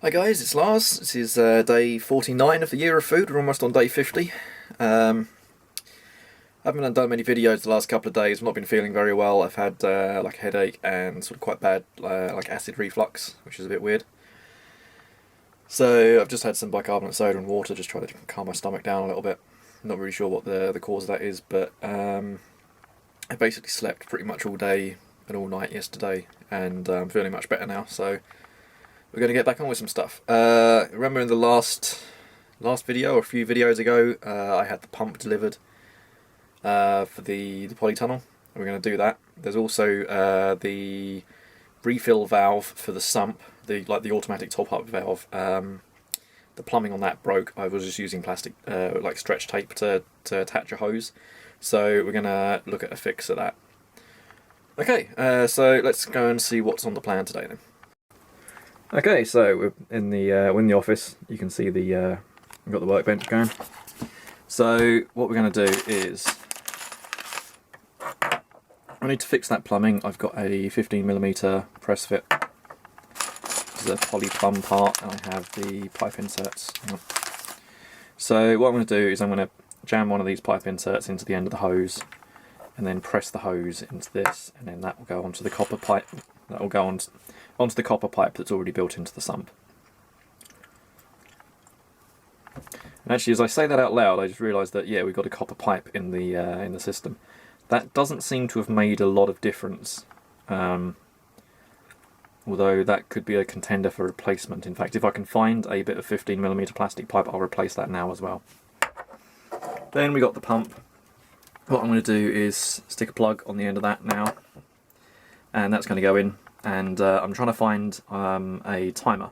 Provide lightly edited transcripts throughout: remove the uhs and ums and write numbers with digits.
Hi guys, it's Lars. This is day 49 of the year of food. We're almost on day 50. I haven't done many videos the last couple of days. I've not been feeling very well. I've had like a headache and sort of quite bad like acid reflux, which is a bit weird. So I've just had some bicarbonate soda and water, just trying to calm my stomach down a little bit. Not really sure what the cause of that is, but I basically slept pretty much all day and all night yesterday, and I'm feeling much better now. So we're going to get back on with some stuff. Remember in the last video, or a few videos ago, I had the pump delivered for the polytunnel. We're going to do that. There's also the refill valve for the sump, the automatic top-up valve. The plumbing on that broke. I was just using plastic, like stretch tape to attach a hose. So we're going to look at a fix of that. Okay, so let's go and see what's on the plan today then. Okay, so we're in the office. You can see we've got the workbench going. So what we're going to do is I need to fix that plumbing. I've got a 15mm press fit. This is a poly plumb part, and I have the pipe inserts. So what I'm going to do is I'm going to jam one of these pipe inserts into the end of the hose, and then press the hose into this, and then that will go onto the copper pipe. That will go onto the copper pipe that's already built into the sump. And actually, as I say that out loud, I just realised that yeah, we've got a copper pipe in the system. That doesn't seem to have made a lot of difference, although that could be a contender for replacement. In fact, if I can find a bit of 15mm plastic pipe, I'll replace that now as well. Then we got the pump. What I'm going to do is stick a plug on the end of that now, and that's going to go in. And I'm trying to find a timer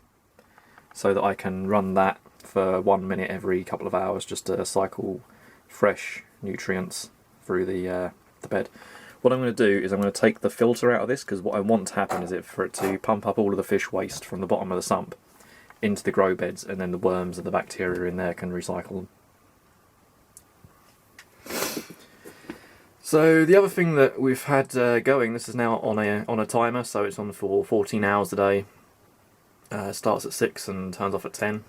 so that I can run that for 1 minute every couple of hours, just to cycle fresh nutrients through the bed. What I'm going to do is I'm going to take the filter out of this, because what I want to happen is for it to pump up all of the fish waste from the bottom of the sump into the grow beds, and then the worms and the bacteria in there can recycle them. So the other thing that we've had going, this is now on a timer, so it's on for 14 hours a day. Starts at 6 and turns off at 10.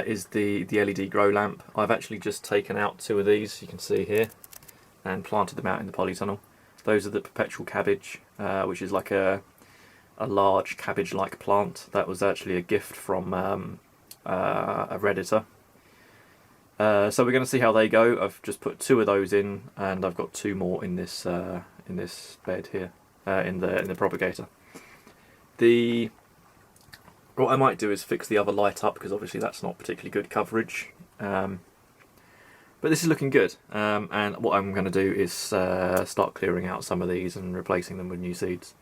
Is the LED grow lamp. I've actually just taken out 2 of these, you can see here, and planted them out in the polytunnel. Those are the perpetual cabbage, which is like a large cabbage-like plant. That was actually a gift from a Redditor. So we're going to see how they go. I've just put 2 of those in, and I've got 2 more in this bed here, in the propagator. What I might do is fix the other light up, because obviously that's not particularly good coverage. But this is looking good, and what I'm going to do is start clearing out some of these and replacing them with new seeds.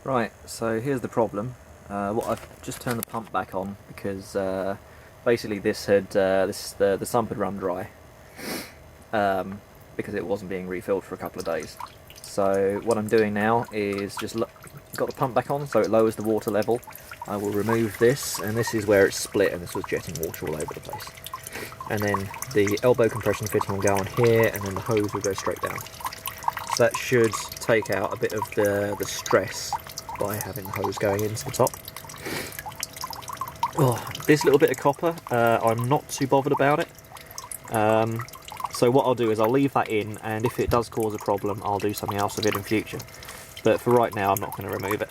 Right, so here's the problem. I've just turned the pump back on because basically the sump had run dry because it wasn't being refilled for a couple of days. So what I'm doing now is just got the pump back on, so it lowers the water level. I will remove this, and this is where it's split, and this was jetting water all over the place. And then the elbow compression fitting will go on here, and then the hose will go straight down. So that should take out a bit of the stress by having the hose going into the top. Oh, this little bit of copper, I'm not too bothered about it. So what I'll do is I'll leave that in, and if it does cause a problem, I'll do something else with it in future. But for right now, I'm not going to remove it.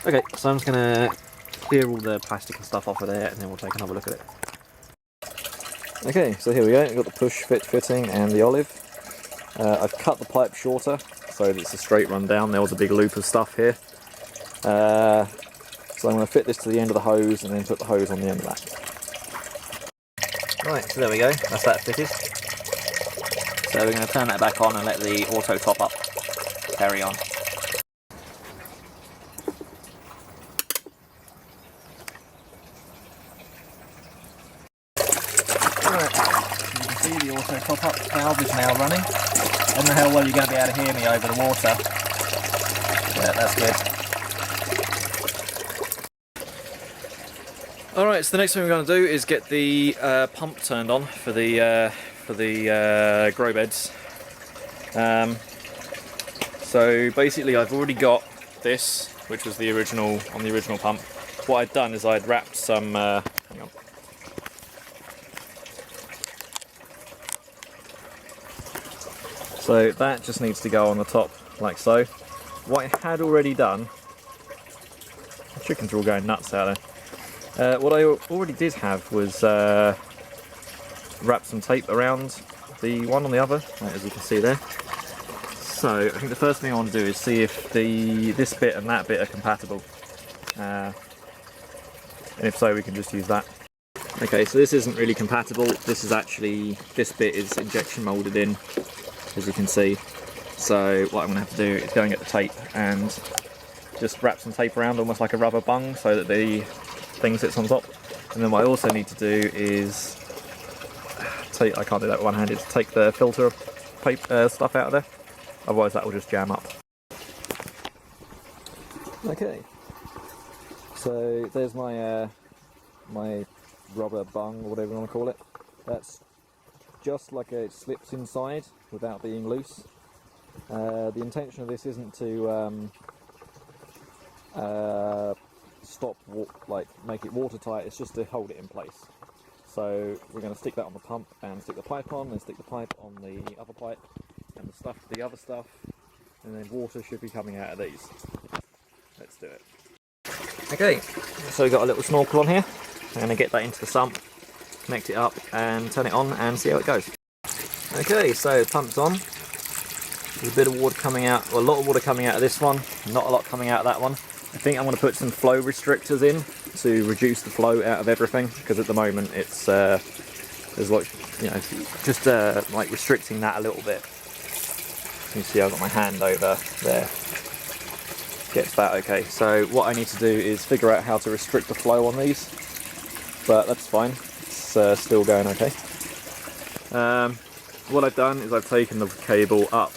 Okay, so I'm just going to clear all the plastic and stuff off of there, and then we'll take another look at it. Okay, so here we go. We've got the push fit fitting and the olive. I've cut the pipe shorter so that it's a straight run down. There was a big loop of stuff here. So I'm going to fit this to the end of the hose and then put the hose on the end of that. Right, so there we go. That's that fitted. So we're going to turn that back on and let the auto top up carry on. The auto top-up valve is now running. I don't know how well you're going to be able to hear me over the water. Yeah, that's good. Alright, so the next thing we're going to do is get the pump turned on for the grow beds. So basically I've already got this which was the original on the original pump. What I'd done is I'd wrapped some. Hang on. So that just needs to go on the top like so. What I had already done. The chickens are all going nuts out there. What I already did have was wrap some tape around the one on the other, as you can see there. So I think the first thing I want to do is see if this bit and that bit are compatible. And if so, we can just use that. Okay, so this isn't really compatible. This bit is injection molded in, as you can see. So what I'm going to have to do is go and get the tape and just wrap some tape around, almost like a rubber bung, so that the thing sits on top. And then what I also need to do is I can't do that one-handed, take the filter paper stuff out of there, otherwise that will just jam up. Okay, so there's my my rubber bung, or whatever you want to call it. That's just like it slips inside without being loose. The intention of this isn't to make it watertight, it's just to hold it in place. So we're going to stick that on the pump and stick the pipe on, and stick the pipe on the other pipe and the other stuff, and then water should be coming out of these. Let's do it. Okay, so we've got a little snorkel on here. I'm going to get that into the sump, connect it up and turn it on and see how it goes. Okay, so pump's on. There's a bit of water coming out, well, a lot of water coming out of this one, not a lot coming out of that one. I think I'm going to put some flow restrictors in to reduce the flow out of everything, because at the moment it's there's like, you know, just like restricting that a little bit. You see I've got my hand over there, gets that okay. So what I need to do is figure out how to restrict the flow on these, but that's fine, it's still going okay. What I've done is I've taken the cable up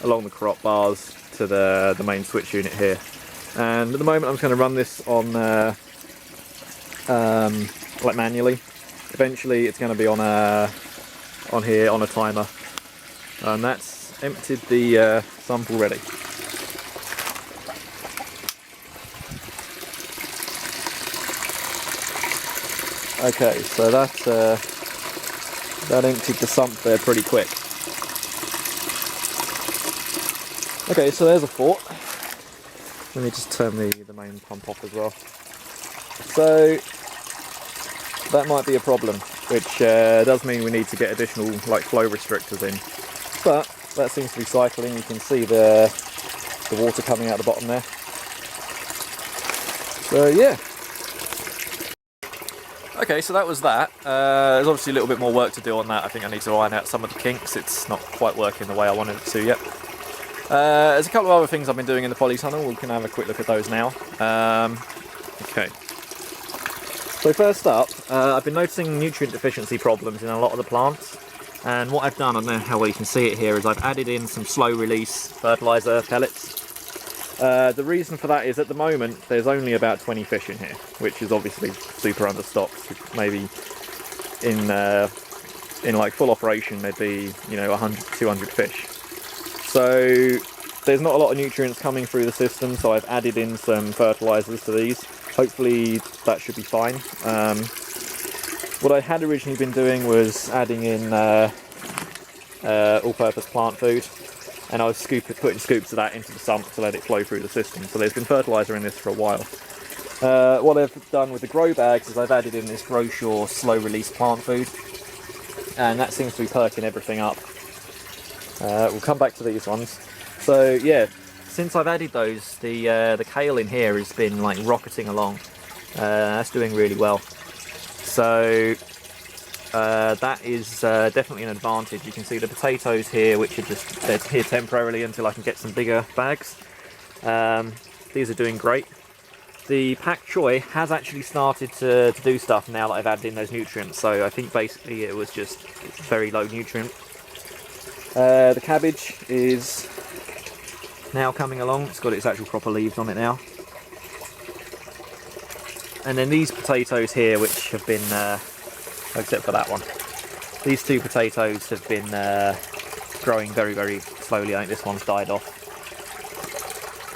along the crop bars to the main switch unit here, and at the moment I'm just going to run this on like manually. Eventually it's going to be on here on a timer, and that's emptied the sump already. Okay, so that emptied the sump there pretty quick. Okay, so there's a fort. Let me just turn the main pump off as well. So that might be a problem, which does mean we need to get additional like flow restrictors in. But that seems to be cycling. You can see the water coming out the bottom there. So yeah. Okay, so that was that. There's obviously a little bit more work to do on that. I think I need to iron out some of the kinks. It's not quite working the way I wanted it to yet. There's a couple of other things I've been doing in the polytunnel. We can have a quick look at those now. Okay. So first up, I've been noticing nutrient deficiency problems in a lot of the plants. And what I've done, I don't know how well you can see it here, is I've added in some slow release fertiliser pellets. The reason for that is at the moment there's only about 20 fish in here, which is obviously super understocked. Maybe in like full operation there'd be, you know, 100 to 200 fish. So there's not a lot of nutrients coming through the system, so I've added in some fertilisers to these. Hopefully that should be fine. What I had originally been doing was adding in all-purpose plant food, and I was putting scoops of that into the sump to let it flow through the system. So there's been fertiliser in this for a while. What I've done with the grow bags is I've added in this Growsure slow release plant food, and that seems to be perking everything up. We'll come back to these ones. So yeah, since I've added those, the kale in here has been like rocketing along. That's doing really well. So that is definitely an advantage. You can see the potatoes here, which are they're here temporarily until I can get some bigger bags. These are doing great. The pak choi has actually started to do stuff now that I've added in those nutrients, so I think basically it was just very low nutrient. The cabbage is now coming along. It's got its actual proper leaves on it now. And then these potatoes here, which have been, except for that one, these two potatoes have been growing very, very slowly. I think this one's died off.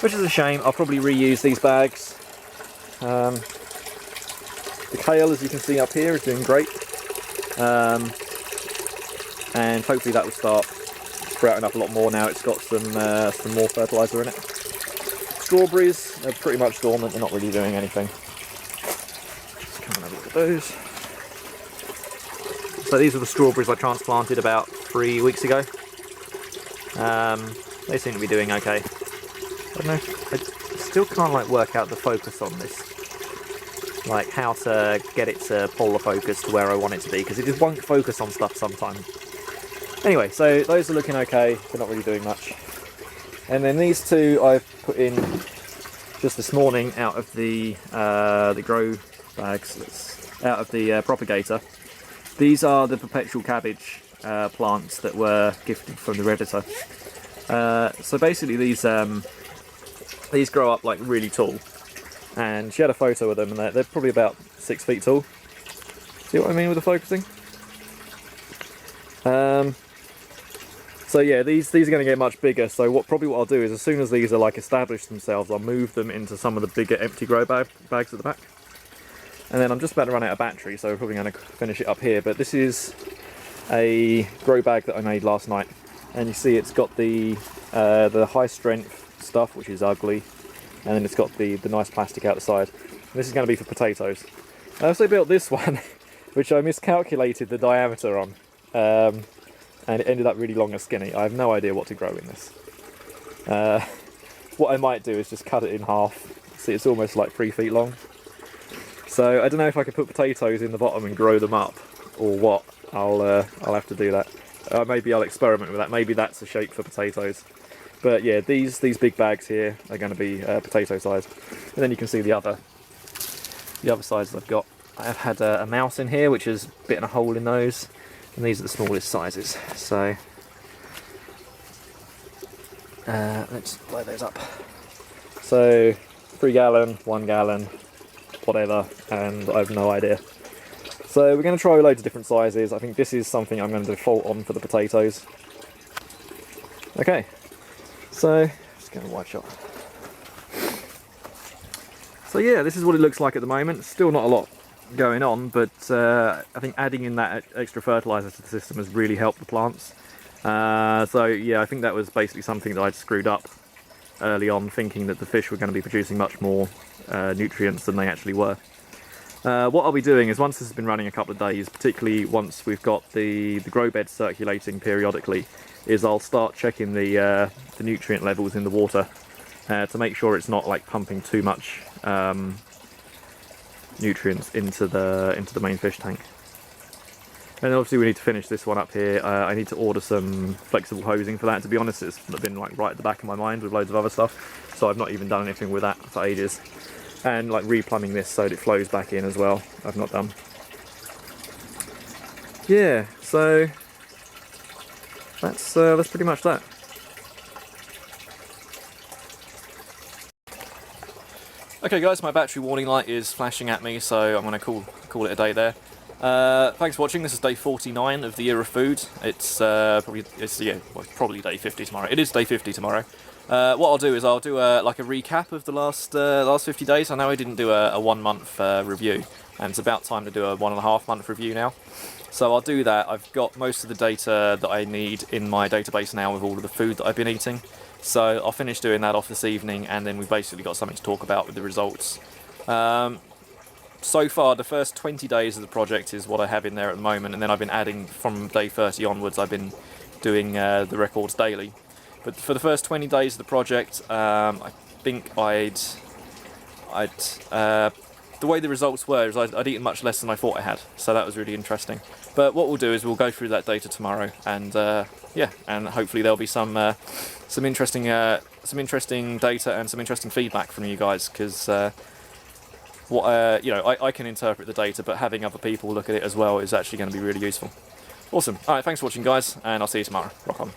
which is a shame. I'll probably reuse these bags. The kale, as you can see up here, is doing great. And hopefully that will start sprouting up a lot more now it's got some more fertiliser in it. Strawberries are pretty much dormant, they're not really doing anything. Let's come and have a look at those. So these are the strawberries I transplanted about 3 weeks ago. They seem to be doing okay. I don't know, I still can't like work out the focus on this. Like how to get it to pull the focus to where I want it to be, because it just won't focus on stuff sometimes. Anyway, so those are looking okay, they're not really doing much. And then these two I've put in just this morning out of the grow bags, out of the propagator. These are the perpetual cabbage plants that were gifted from the Redditor. So basically these grow up like really tall. And she had a photo of them, and they're probably about 6 feet tall. See what I mean with the focusing? So yeah, these are going to get much bigger. So what I'll do is, as soon as these are like established themselves, I'll move them into some of the bigger empty grow bags at the back. And then I'm just about to run out of battery, so we're probably going to finish it up here. But this is a grow bag that I made last night, and you see it's got the high strength stuff, which is ugly. And then it's got the nice plastic out the side. And this is going to be for potatoes. I also built this one, which I miscalculated the diameter on. And it ended up really long and skinny. I have no idea what to grow in this. What I might do is just cut it in half. See, it's almost like 3 feet long. So I don't know if I could put potatoes in the bottom and grow them up, or what. I'll have to do that. Maybe I'll experiment with that. Maybe that's a shape for potatoes. But yeah, these big bags here are going to be potato sized. And then you can see the other sides I've got. I have had a mouse in here which has bitten a hole in those, and these are the smallest sizes. So let's blow those up. So 3 gallon, 1 gallon, whatever, and I have no idea. So we're going to try loads of different sizes. I think this is something I'm going to default on for the potatoes. Okay. So, just get a wide shot. So yeah, this is what it looks like at the moment. Still not a lot going on, but I think adding in that extra fertiliser to the system has really helped the plants. So yeah, I think that was basically something that I'd screwed up early on, thinking that the fish were going to be producing much more nutrients than they actually were. What I'll be doing is, once this has been running a couple of days, particularly once we've got the grow bed circulating periodically, is I'll start checking the nutrient levels in the water to make sure it's not like pumping too much nutrients into the main fish tank. And obviously we need to finish this one up here. I need to order some flexible hosing for that. To be honest, it's been like right at the back of my mind with loads of other stuff, so I've not even done anything with that for ages. And like replumbing this so that it flows back in as well, I've not done. Yeah, so that's pretty much that. Okay guys, my battery warning light is flashing at me, so I'm going to call it a day there. Thanks for watching. This is day 49 of the Year of Food. It's probably day 50 tomorrow. It is day 50 tomorrow. What I'll do is I'll do like a recap of the last 50 days. I know I didn't do a 1 month review, and it's about time to do a 1.5 month review now. So I'll do that. I've got most of the data that I need in my database now with all of the food that I've been eating. So I'll finish doing that off this evening, and then we've basically got something to talk about with the results. So far, the first 20 days of the project is what I have in there at the moment, and then I've been adding from day 30 onwards. I've been doing the records daily. But for the first 20 days of the project, I think the way the results were is I'd eaten much less than I thought I had, so that was really interesting. But what we'll do is we'll go through that data tomorrow, and yeah, and hopefully there'll be some interesting data and some interesting feedback from you guys, because I can interpret the data, but having other people look at it as well is actually going to be really useful. Awesome. All right, thanks for watching, guys, and I'll see you tomorrow. Rock on.